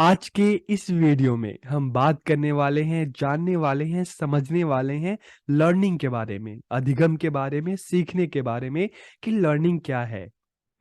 आज के इस वीडियो में हम बात करने वाले हैं, जानने वाले हैं, समझने वाले हैं लर्निंग के बारे में, अधिगम के बारे में, सीखने के बारे में कि लर्निंग क्या है।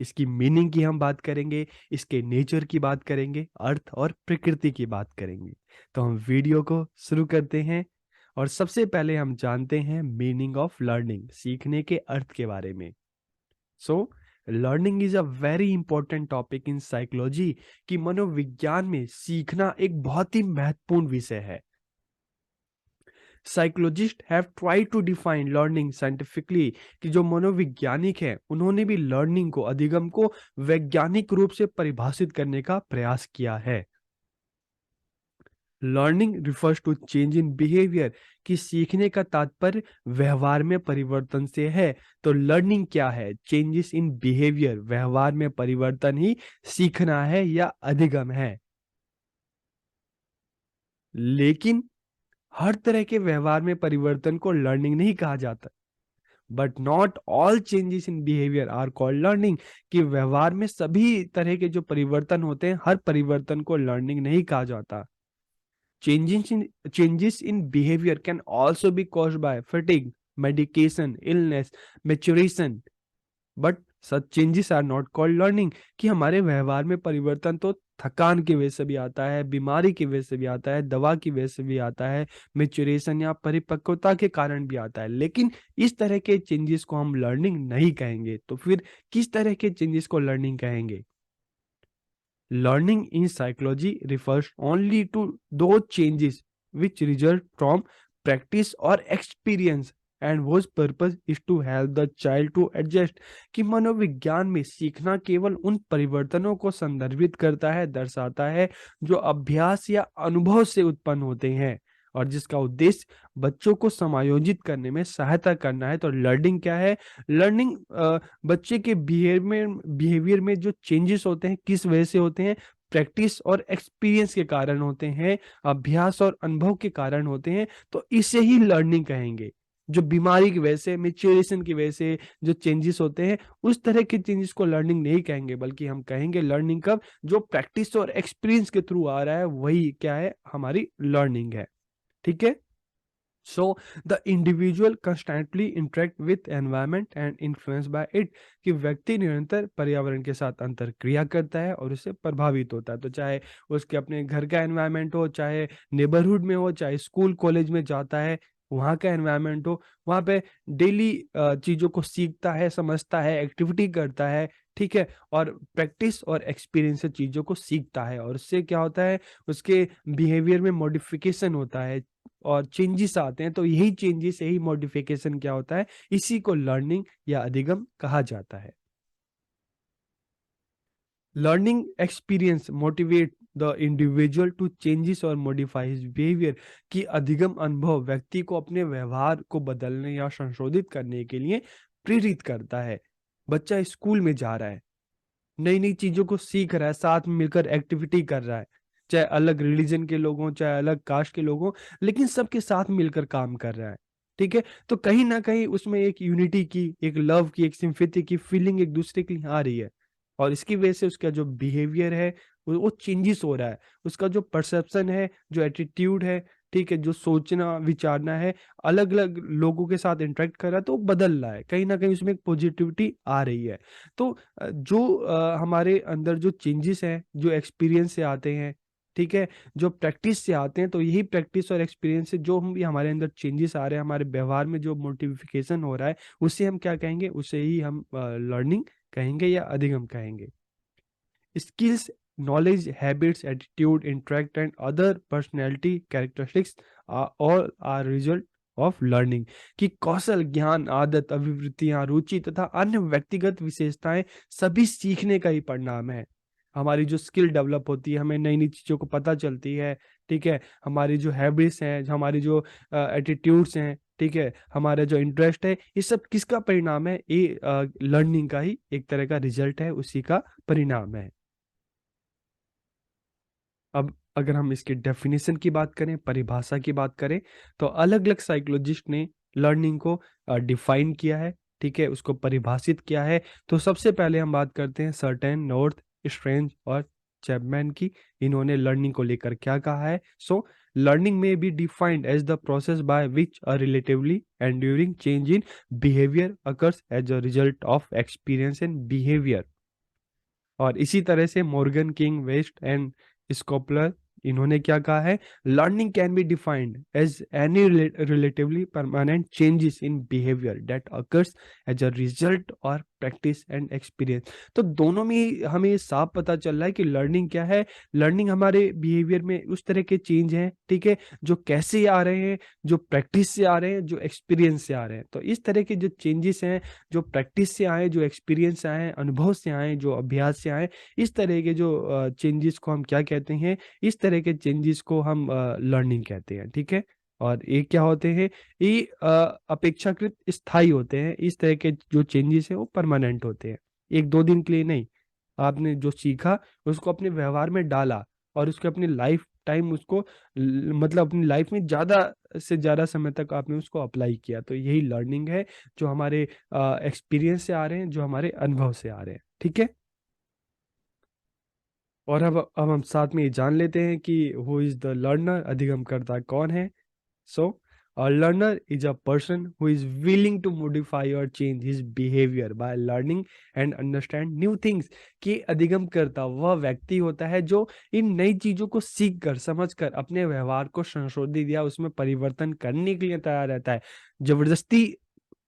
इसकी मीनिंग की हम बात करेंगे, इसके नेचर की बात करेंगे, अर्थ और प्रकृति की बात करेंगे। तो हम वीडियो को शुरू करते हैं और सबसे पहले हम जानते हैं मीनिंग ऑफ लर्निंग, सीखने के अर्थ के बारे में। सो learning is a very important topic in psychology कि मनोविज्ञान में सीखना एक बहुत ही महत्वपूर्ण विषय है। Psychologist have try to define learning scientifically कि जो मनोवैज्ञानिक है उन्होंने भी लर्निंग को, अधिगम को वैज्ञानिक रूप से परिभाषित करने का प्रयास किया है। Learning refers to change in behaviour कि सीखने का तात्पर्य व्यवहार में परिवर्तन से है। तो लर्निंग क्या है? चेंजेस इन बिहेवियर, व्यवहार में परिवर्तन ही सीखना है या अधिगम है। लेकिन हर तरह के व्यवहार में परिवर्तन को लर्निंग नहीं कहा जाता। But not all changes in behaviour are called learning कि व्यवहार में सभी तरह के जो परिवर्तन होते हैं, हर परिवर्तन को लर्निंग नहीं कहा जाता। Changes in behavior can also be caused by fatigue, medication, illness, maturation. But such changes are not called learning कि हमारे व्यवहार में परिवर्तन तो थकान की वजह से भी आता है, बीमारी की वजह से भी आता है, दवा की वजह से भी आता है, मेचुरेशन या परिपक्वता के कारण भी आता है। लेकिन इस तरह के चेंजेस को हम लर्निंग नहीं कहेंगे। तो फिर किस तरह के चेंजेस को लर्निंग कहेंगे? Learning in psychology refers only to those changes which result from practice or experience and whose purpose is to help the child to adjust कि मनोविज्ञान में सीखना केवल उन परिवर्तनों को संदर्भित करता है, दर्शाता है जो अभ्यास या अनुभव से उत्पन्न होते हैं और जिसका उद्देश्य बच्चों को समायोजित करने में सहायता करना है। तो लर्निंग क्या है? लर्निंग बच्चे के बिहेवियर में जो चेंजेस होते हैं किस वजह से होते हैं? प्रैक्टिस और एक्सपीरियंस के कारण होते हैं, अभ्यास और अनुभव के कारण होते हैं। तो इसे ही लर्निंग कहेंगे। जो बीमारी की वजह से, मेच्योरेशन की वजह से जो चेंजेस होते हैं, उस तरह के चेंजेस को लर्निंग नहीं कहेंगे, बल्कि हम कहेंगे लर्निंग कब? जो प्रैक्टिस और एक्सपीरियंस के थ्रू आ रहा है, वही क्या है? हमारी लर्निंग है। ठीक है? So the individual constantly interact with environment and influenced by it कि व्यक्ति निरंतर पर्यावरण के साथ अंतर क्रिया करता है और उससे प्रभावित होता है। तो चाहे उसके अपने घर का एनवायरनमेंट हो, चाहे नेबरहुड में हो, चाहे स्कूल कॉलेज में जाता है वहाँ का एनवायरनमेंट हो, वहाँ पे डेली चीज़ों को सीखता है, समझता है, एक्टिविटी करता है। ठीक है? और प्रैक्टिस और एक्सपीरियंस से चीज़ों को सीखता है और उससे क्या होता है? उसके बिहेवियर में मॉडिफिकेशन होता है और चेंजेस आते हैं। तो यही चेंजेस, यही मॉडिफिकेशन क्या होता है? इसी को लर्निंग या अधिगम कहा जाता है। Learning experience motivate the individual to changes और मॉडिफाई हिज बिहेवियर कि अधिगम अनुभव व्यक्ति को अपने व्यवहार को बदलने या संशोधित करने के लिए प्रेरित करता है। बच्चा स्कूल में जा रहा है, नई नई चीजों को सीख रहा है, साथ में मिलकर एक्टिविटी कर रहा है, चाहे अलग रिलीजन के लोग हों, चाहे अलग कास्ट के लोग हों, लेकिन सबके साथ मिलकर काम कर रहा है। ठीक है? तो कहीं ना कहीं उसमें एक यूनिटी की, एक लव की, एक सिंपैथी की फीलिंग एक दूसरे के लिए आ रही है और इसकी वजह से उसका जो बिहेवियर है वो चेंजेस हो रहा है। उसका जो परसेप्शन है, जो एटीट्यूड है, ठीक है, जो सोचना विचारना है, अलग अलग लोगों के साथ इंटरेक्ट कर रहा है, तो वो बदल रहा है। कहीं ना कहीं उसमें एक पॉजिटिविटी आ रही है। तो जो हमारे अंदर जो चेंजेस हैं, जो एक्सपीरियंस से आते हैं, ठीक है, जो प्रैक्टिस से आते हैं, तो यही प्रैक्टिस और एक्सपीरियंस से जो हम ये हमारे अंदर चेंजेस आ रहे हैं, हमारे व्यवहार में जो मोटिफिकेशन हो रहा है, उसे हम क्या कहेंगे? उसे ही हम लर्निंग कहेंगे या अधिगम कहेंगे। Skills, knowledge, habits, attitude, interact and other personality characteristics all are result of learning कि कौशल, ज्ञान, आदत, अभिवृत्तियां, रुचि तथा अन्य व्यक्तिगत विशेषताएं सभी सीखने का ही परिणाम है। हमारी जो स्किल डेवलप होती है, हमें नई नई चीज़ों को पता चलती है। ठीक है? हमारी जो हैबिट्स हैं, हमारी जो एटीट्यूड्स हैं, ठीक है, हमारा जो इंटरेस्ट है, ये सब किसका परिणाम है? ये लर्निंग का ही एक तरह का रिजल्ट है, उसी का परिणाम है। अब अगर हम इसकी डेफिनेशन की बात करें, परिभाषा की बात करें, तो अलग-अलग साइकोलॉजिस्ट ने लर्निंग को डिफाइन किया है, ठीक है? उसको परिभाषित किया है। तो सबसे पहले हम बात करते हैं सर्टेन, नॉर्थ, स्ट्रेंज और चैपमैन की, इन्होंने लर्निंग को लेकर क्या कहा है? So learning may be defined as the process by which a relatively enduring change in behaviour occurs as a result of experience and behaviour. और इसी तरह से Morgan, King, West and Schopler, इन्होंने क्या कहा है? Learning can be defined as any relatively permanent changes in behaviour that occurs as a result और practice and experience. तो दोनों में ही हमें ये साफ पता चल रहा है कि लर्निंग क्या है। लर्निंग हमारे बिहेवियर में उस तरह के चेंज हैं, ठीक है, जो कैसे आ रहे हैं, जो प्रैक्टिस से आ रहे हैं, जो एक्सपीरियंस से आ रहे हैं। तो इस तरह के जो चेंजेस हैं, जो प्रैक्टिस से आए, जो एक्सपीरियंस से आए, अनुभव से आए, जो अभ्यास से आए, इस तरह के जो चेंजेस को हम क्या कहते हैं? इस तरह के चेंजेस को हम लर्निंग कहते हैं, ठीक है। और ये क्या होते हैं? ये अपेक्षाकृत स्थायी होते हैं। इस तरह के जो चेंजेस हैं वो परमानेंट होते हैं, एक दो दिन के लिए नहीं। आपने जो सीखा उसको अपने व्यवहार में डाला और उसके अपनी लाइफ टाइम उसको मतलब अपनी लाइफ में ज्यादा से ज्यादा समय तक आपने उसको अप्लाई किया, तो यही लर्निंग है, जो हमारे एक्सपीरियंस से आ रहे हैं, जो हमारे अनुभव से आ रहे हैं, ठीक है। और अब हम साथ में ये जान लेते हैं कि हु इज द लर्नर, अधिगमकर्ता कौन है। सो a learner is a person who is willing to modify or change his behavior by learning and understand new things। कि अधिगमकर्ता वह व्यक्ति होता है जो इन नई चीजों को सीख कर, समझ कर अपने व्यवहार को संशोधित या उसमें परिवर्तन करने के लिए तैयार रहता है। जबरदस्ती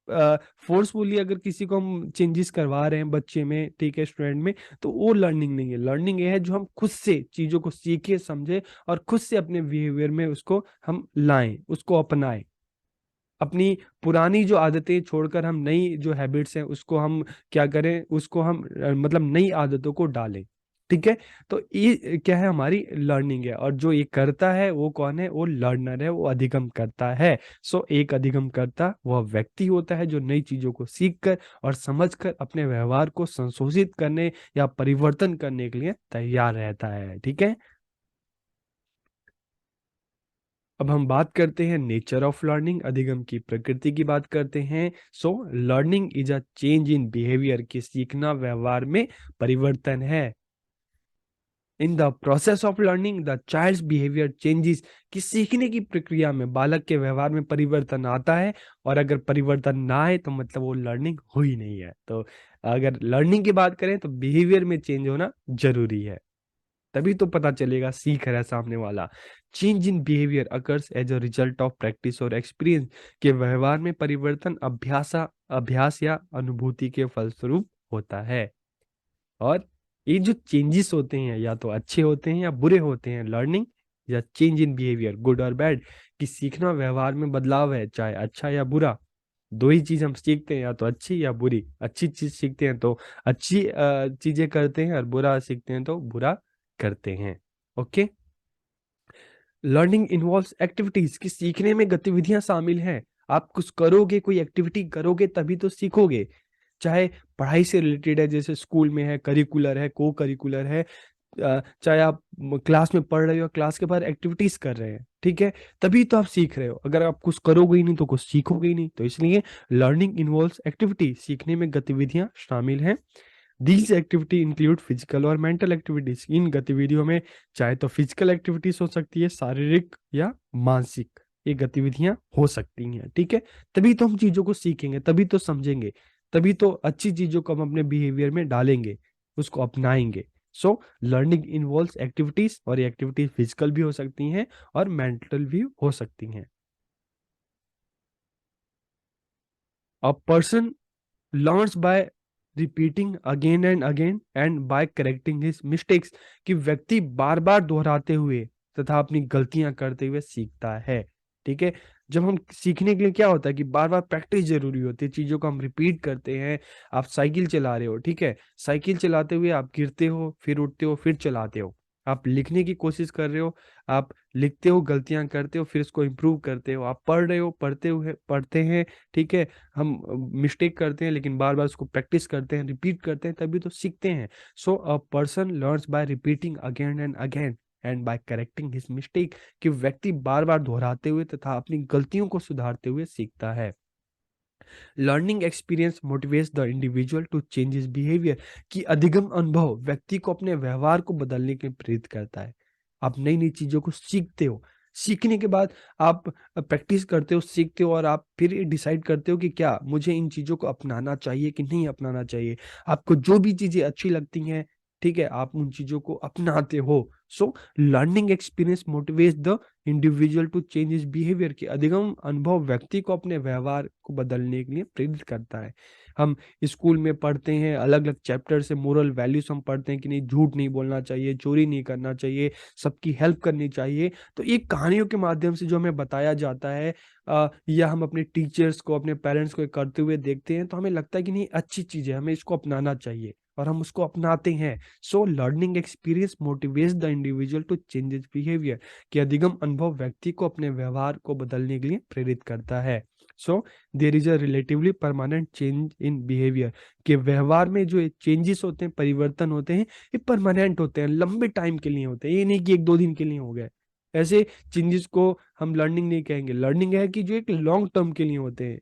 फोर्सफुली अगर किसी को हम चेंजेस करवा रहे हैं बच्चे में, ठीक है, स्टूडेंट में, तो वो लर्निंग नहीं है। लर्निंग ये है जो हम खुद से चीजों को सीखे, समझे और खुद से अपने बिहेवियर में उसको हम लाएं, उसको अपनाएं। अपनी पुरानी जो आदतें छोड़कर हम नई जो हैबिट्स हैं उसको हम क्या करें? उसको हम मतलब नई आदतों को डालें, ठीक है। तो ये क्या है? हमारी लर्निंग है। और जो ये करता है वो कौन है? वो लर्नर है, वो अधिगम करता है। सो एक अधिगम करता वह व्यक्ति होता है जो नई चीजों को सीख कर और समझ कर अपने व्यवहार को संशोधित करने या परिवर्तन करने के लिए तैयार रहता है, ठीक है। अब हम बात करते हैं नेचर ऑफ लर्निंग, अधिगम की प्रकृति की बात करते हैं। So learning is a change in behaviour, कि सीखना व्यवहार में परिवर्तन है। In the process of learning the child's behaviour changes, कि सीखने की प्रक्रिया में बालक के व्यवहार में परिवर्तन आता है। और अगर परिवर्तन ना आए तो मतलब वो लर्निंग हुई नहीं है। तो अगर लर्निंग की बात करें तो बिहेवियर में चेंज होना जरूरी है, तभी तो पता चलेगा सीख रहा है सामने वाला। Change in behaviour occurs as a result of practice और एक्सपीरियंस, के व्यवहार में परिवर्तन अभ्यास या अनुभूति के फलस्वरूप होता है। और ये जो चेंजेस होते हैं या तो अच्छे होते हैं या बुरे होते हैं, लर्निंग या चेंज इन बिहेवियर, गुड और बैड, कि सीखना व्यवहार में बदलाव है, चाहे अच्छा या बुरा। दो ही चीज हम सीखते हैं, या तो अच्छी या बुरी। अच्छी चीज सीखते हैं तो अच्छी चीजें करते हैं, और बुरा सीखते हैं तो बुरा करते हैं, ओके। लर्निंग इन्वॉल्व्स एक्टिविटीज, की सीखने में गतिविधियां शामिल हैं। आप कुछ करोगे, कोई एक्टिविटी करोगे तभी तो सीखोगे। चाहे पढ़ाई से रिलेटेड है, जैसे स्कूल में है, करिकुलर है, को करिकुलर है, चाहे आप क्लास में पढ़ रहे हो, क्लास के बाहर एक्टिविटीज कर रहे हैं, ठीक है, तभी तो आप सीख रहे हो। अगर आप कुछ करोगे ही नहीं तो कुछ सीखोगे ही नहीं। तो इसलिए लर्निंग इन्वॉल्व्स एक्टिविटी, सीखने में गतिविधियां शामिल हैं। दीज एक्टिविटी इंक्लूड फिजिकल और मेंटल एक्टिविटीज, इन गतिविधियों में चाहे तो फिजिकल एक्टिविटीज हो सकती है, शारीरिक या मानसिक, ये गतिविधियां हो सकती हैं, ठीक है। तभी तो हम चीजों को सीखेंगे, तभी तो समझेंगे, तभी तो अच्छी चीजों को हम अपने बिहेवियर में डालेंगे, उसको अपनाएंगे। सो लर्निंग इन्वॉल्व्स एक्टिविटीज, और ये एक्टिविटीज फिजिकल भी हो सकती हैं और मेंटल भी हो सकती हैं। A person learns by repeating again and again and by correcting his mistakes, कि व्यक्ति बार बार दोहराते हुए तथा अपनी गलतियां करते हुए सीखता है, ठीक है। जब हम सीखने के लिए क्या होता है कि बार बार प्रैक्टिस जरूरी होती है, चीजों को हम रिपीट करते हैं। आप साइकिल चला रहे हो, ठीक है, साइकिल चलाते हुए आप गिरते हो, फिर उठते हो, फिर चलाते हो। आप लिखने की कोशिश कर रहे हो, आप लिखते हो, गलतियां करते हो, फिर उसको इम्प्रूव करते हो। आप पढ़ रहे हो, पढ़ते हैं, ठीक है, हम मिस्टेक करते हैं लेकिन बार बार उसको प्रैक्टिस करते हैं, रिपीट करते हैं, तभी तो सीखते हैं। So a person learns by repeating again and again and by correcting his mistake, कि व्यक्ति बार बार दोहराते हुए तथा अपनी गलतियों को सुधारते हुए सीखता है। Learning experience motivates the individual to change his behaviour, कि अधिगम अनुभव व्यक्ति को अपने व्यवहार को बदलने के लिए प्रेरित करता है। आप नई नई चीजों को सीखते हो, सीखने के बाद आप प्रैक्टिस करते हो, सीखते हो, और आप फिर डिसाइड करते हो कि क्या मुझे इन चीजों को अपनाना चाहिए कि नहीं अपनाना चाहिए। आपको जो भी चीजें अच्छी लगती हैं, ठीक है, आप उन चीजों को अपनाते हो। So learning experience motivates the individual to change his behaviour, की अधिगम अनुभव व्यक्ति को अपने व्यवहार को बदलने के लिए प्रेरित करता है। हम स्कूल में पढ़ते हैं, अलग अलग चैप्टर से मोरल वैल्यूज हम पढ़ते हैं कि नहीं, झूठ नहीं बोलना चाहिए, चोरी नहीं करना चाहिए, सबकी हेल्प करनी चाहिए। तो ये कहानियों के माध्यम से जो हमें बताया जाता है, या हम अपने टीचर्स को, अपने पेरेंट्स को करते हुए देखते हैं, तो हमें लगता है कि नहीं, अच्छी चीज है, हमें इसको अपनाना चाहिए, और हम उसको अपनाते हैं। So learning experience motivates the individual to change his behaviour, कि अधिगम अनुभव व्यक्ति को अपने व्यवहार को बदलने के लिए प्रेरित करता है। So there is a relatively permanent change in behaviour, कि व्यवहार में जो चेंजेस होते हैं, परिवर्तन होते हैं, ये परमानेंट होते हैं, लंबे टाइम के लिए होते हैं, ये नहीं कि एक दो दिन के लिए हो गए। ऐसे चेंजेस को हम लर्निंग नहीं कहेंगे। लर्निंग है कि जो एक लॉन्ग टर्म के लिए होते हैं,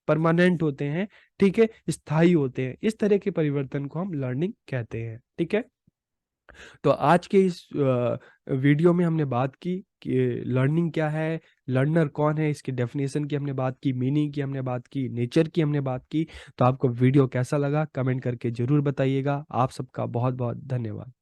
परमानेंट होते हैं, ठीक है, स्थायी होते हैं। इस तरह के परिवर्तन को हम लर्निंग कहते हैं, ठीक है। तो आज के इस वीडियो में हमने बात की कि लर्निंग क्या है, लर्नर कौन है, इसकी डेफिनेशन की हमने बात की, मीनिंग की हमने बात की, नेचर की हमने बात की। तो आपको वीडियो कैसा लगा कमेंट करके जरूर बताइएगा। आप सबका बहुत बहुत धन्यवाद।